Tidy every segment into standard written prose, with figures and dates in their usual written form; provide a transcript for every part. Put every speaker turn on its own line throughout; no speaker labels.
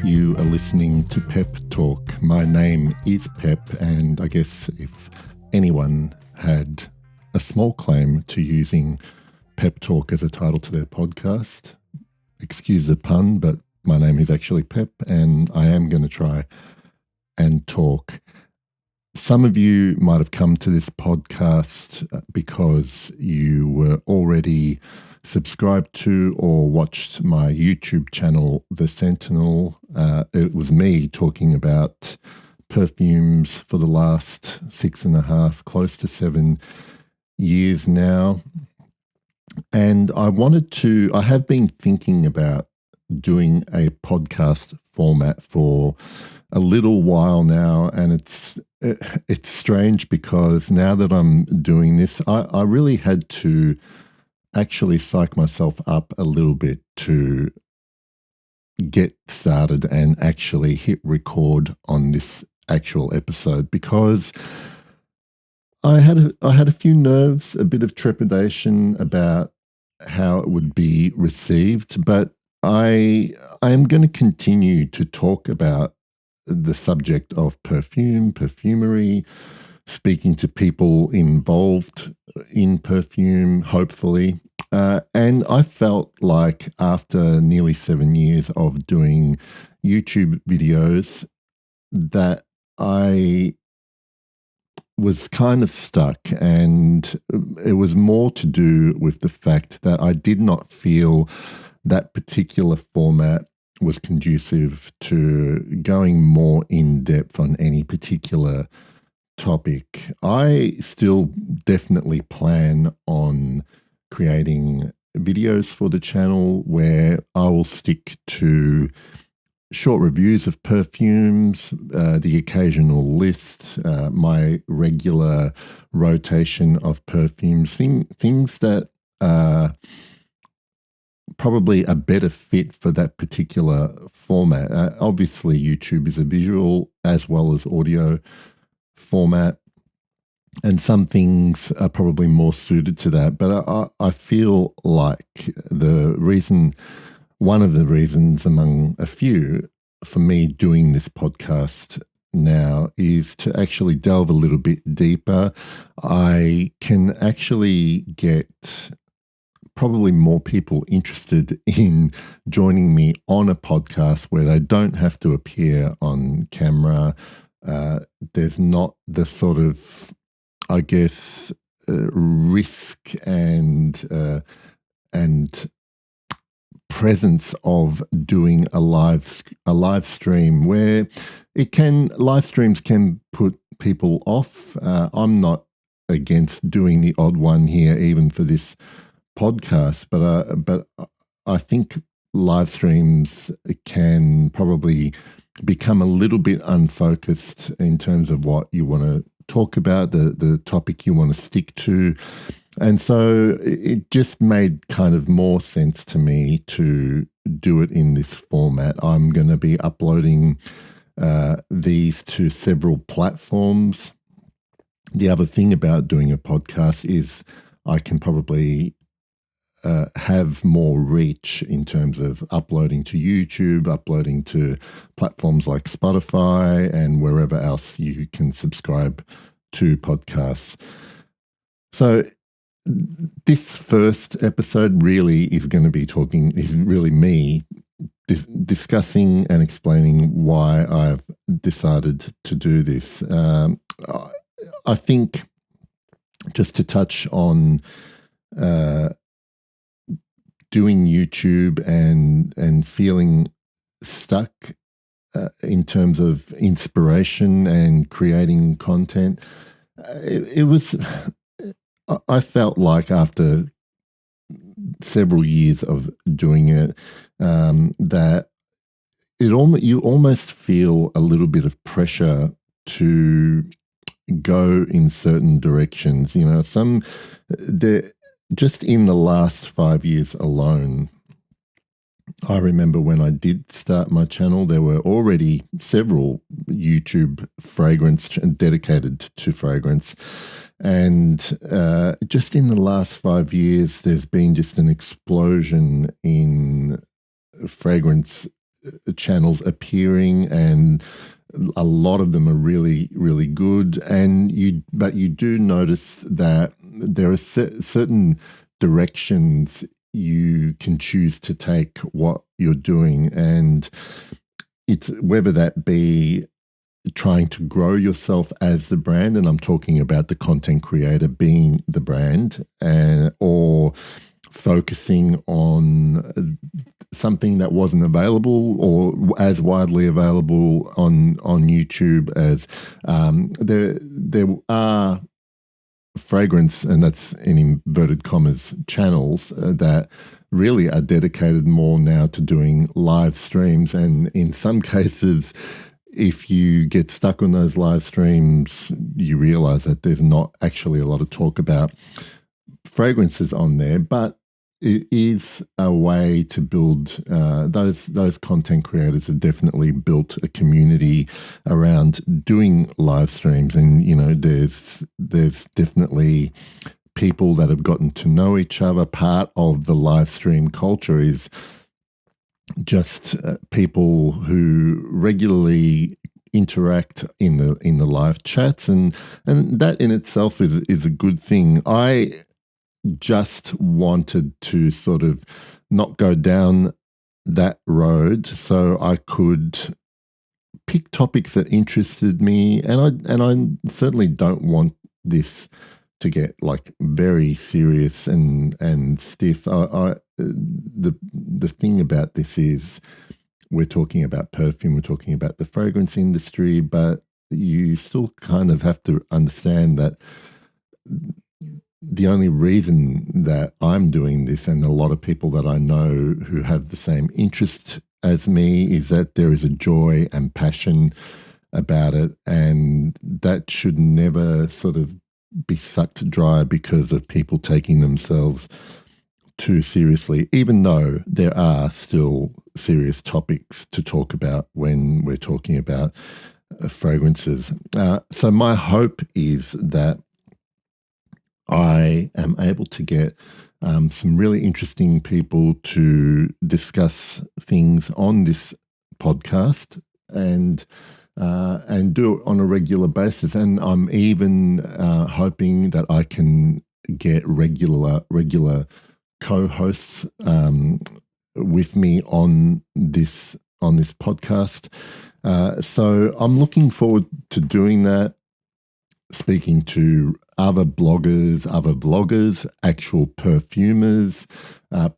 You are listening to Pep Talk. My name is Pep, and I guess if anyone had a small claim to using Pep Talk as a title to their podcast, excuse the pun, but my name is actually Pep, and I am going to try and talk. Some of you might have come to this podcast because you were already subscribed to or watched my YouTube channel, The Sentinel. It was me talking about perfumes for the last 6.5, close to 7 years now. And I have been thinking about doing a podcast format for a little while now, and it's strange because now that I'm doing this, I really had to actually psych myself up a little bit to get started and actually hit record on this actual episode, because I had a few nerves, a bit of trepidation about how it would be received, but I am going to continue to talk about the subject of perfumery, speaking to people involved in perfume, hopefully. And I felt like after nearly 7 years of doing YouTube videos that I was kind of stuck, and it was more to do with the fact that I did not feel that particular format was conducive to going more in depth on any particular topic. I still definitely plan on creating videos for the channel where I will stick to short reviews of perfumes, the occasional list, my regular rotation of perfumes, things that are probably a better fit for that particular format. Obviously, YouTube is a visual as well as audio format, and some things are probably more suited to that. But I feel like one of the reasons among a few for me doing this podcast now is to actually delve a little bit deeper. I can actually get probably more people interested in joining me on a podcast where they don't have to appear on camera. There's not the sort of, I guess, risk and presence of doing a live stream where live streams can put people off. I'm not against doing the odd one here, even for this podcast, but I think live streams can probably become a little bit unfocused in terms of what you want to talk about, the topic you want to stick to. And so it just made kind of more sense to me to do it in this format. I'm going to be uploading these to several platforms. The other thing about doing a podcast is I can probably have more reach in terms of uploading to YouTube, uploading to platforms like Spotify and wherever else you can subscribe to podcasts. So this first episode really is really me discussing and explaining why I've decided to do this. I think just to touch on doing YouTube and feeling stuck in terms of inspiration and creating content, I felt like after several years of doing it, that you almost feel a little bit of pressure to go in certain directions. You know, just in the last 5 years alone, I remember when I did start my channel, there were already several YouTube dedicated to fragrance. And just in the last 5 years, there's been just an explosion in fragrance channels appearing, and a lot of them are really, really good. But you do notice that there are certain directions you can choose to take what you're doing, and it's whether that be trying to grow yourself as the brand, and I'm talking about the content creator being the brand, or focusing on something that wasn't available or as widely available on YouTube as there are fragrance, and that's in inverted commas, channels that really are dedicated more now to doing live streams. And in some cases, if you get stuck on those live streams, you realize that there's not actually a lot of talk about fragrances on there, but it is a way to build those content creators have definitely built a community around doing live streams. And there's definitely people that have gotten to know each other. Part of the live stream culture is just people who regularly interact in the live chats, and that in itself is a good thing. I just wanted to sort of not go down that road, so I could pick topics that interested me, and I certainly don't want this to get like very serious and stiff. The thing about this is we're talking about perfume, we're talking about the fragrance industry, but you still kind of have to understand that the only reason that I'm doing this, and a lot of people that I know who have the same interest as me, is that there is a joy and passion about it, and that should never sort of be sucked dry because of people taking themselves too seriously, even though there are still serious topics to talk about when we're talking about fragrances. So my hope is that I am able to get some really interesting people to discuss things on this podcast, and do it on a regular basis. And I'm even hoping that I can get regular co-hosts with me on this podcast. So I'm looking forward to doing that, speaking to other bloggers, other vloggers, actual perfumers,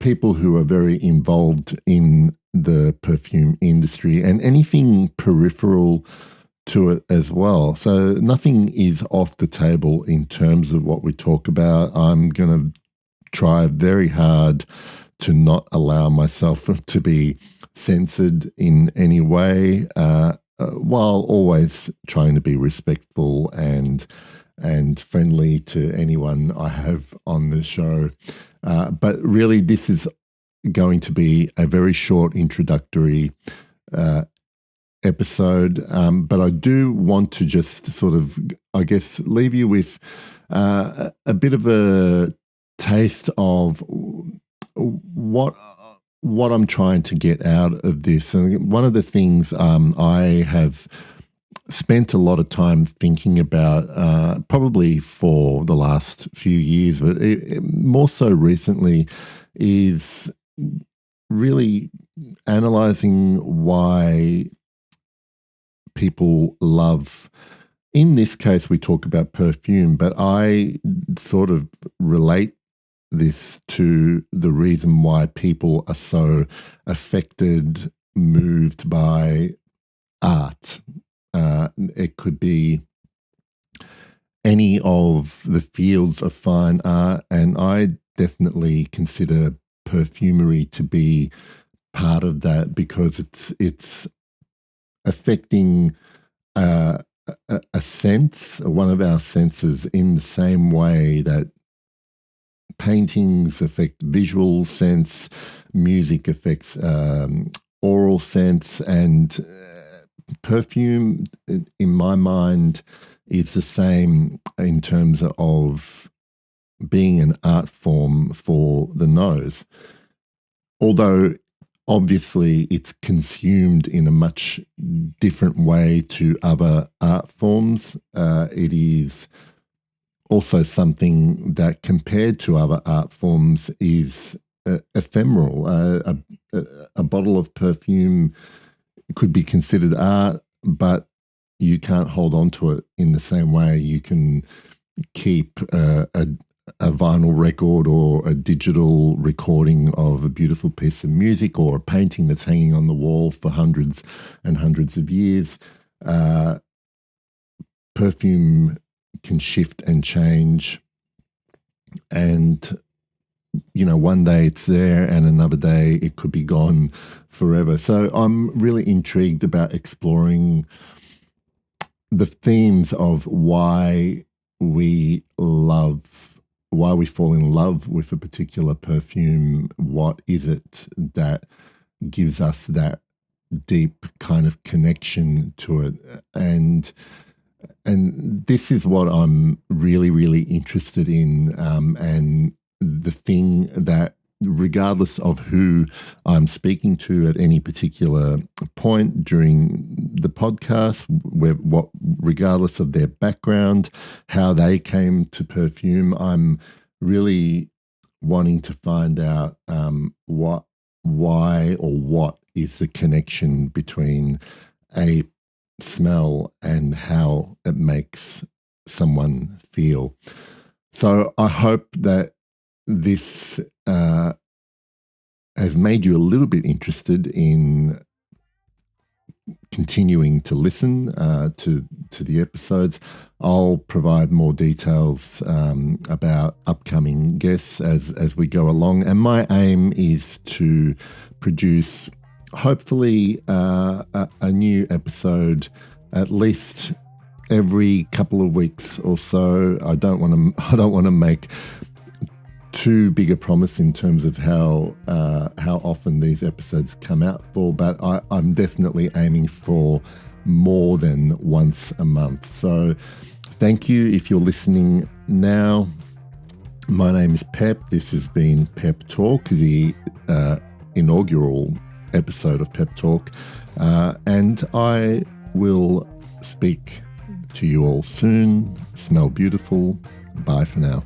people who are very involved in the perfume industry, and anything peripheral to it as well. So nothing is off the table in terms of what we talk about. I'm going to try very hard to not allow myself to be censored in any way, while always trying to be respectful and friendly to anyone I have on the show. But really, this is going to be a very short introductory episode. But I do want to just sort of, I guess, leave you with a bit of a taste of what I'm trying to get out of this. And one of the things I have spent a lot of time thinking about, probably for the last few years, but more so recently, is really analyzing why people love, in this case we talk about perfume, but I sort of relate this to the reason why people are so affected, moved by art. It could be any of the fields of fine art, and I definitely consider perfumery to be part of that, because it's affecting a sense, one of our senses, in the same way that paintings affect visual sense, music affects oral sense, and perfume, in my mind, is the same in terms of being an art form for the nose. Although obviously it's consumed in a much different way to other art forms. It is also something that, compared to other art forms, is ephemeral. A bottle of perfume could be considered art, but you can't hold on to it in the same way you can keep a vinyl record or a digital recording of a beautiful piece of music or a painting that's hanging on the wall for hundreds and hundreds of years. Perfume can shift and change, and one day it's there and another day it could be gone forever. So I'm really intrigued about exploring the themes of why we fall in love with a particular perfume. What is it that gives us that deep kind of connection to it? And this is what I'm really, really interested in. And the thing that, regardless of who I'm speaking to at any particular point during the podcast, regardless of their background, how they came to perfume, I'm really wanting to find out why or what is the connection between a smell and how it makes someone feel. So I hope that this has made you a little bit interested in continuing to listen to the episodes. I'll provide more details about upcoming guests as we go along, and my aim is to produce hopefully a new episode at least every couple of weeks or so. I don't want to make too big a promise in terms of how often these episodes come out for, but I'm definitely aiming for more than once a month. So thank you if you're listening now. My name is Pep. This has been Pep Talk, the inaugural episode of Pep Talk, and I will speak to you all soon. Smell beautiful. Bye for now.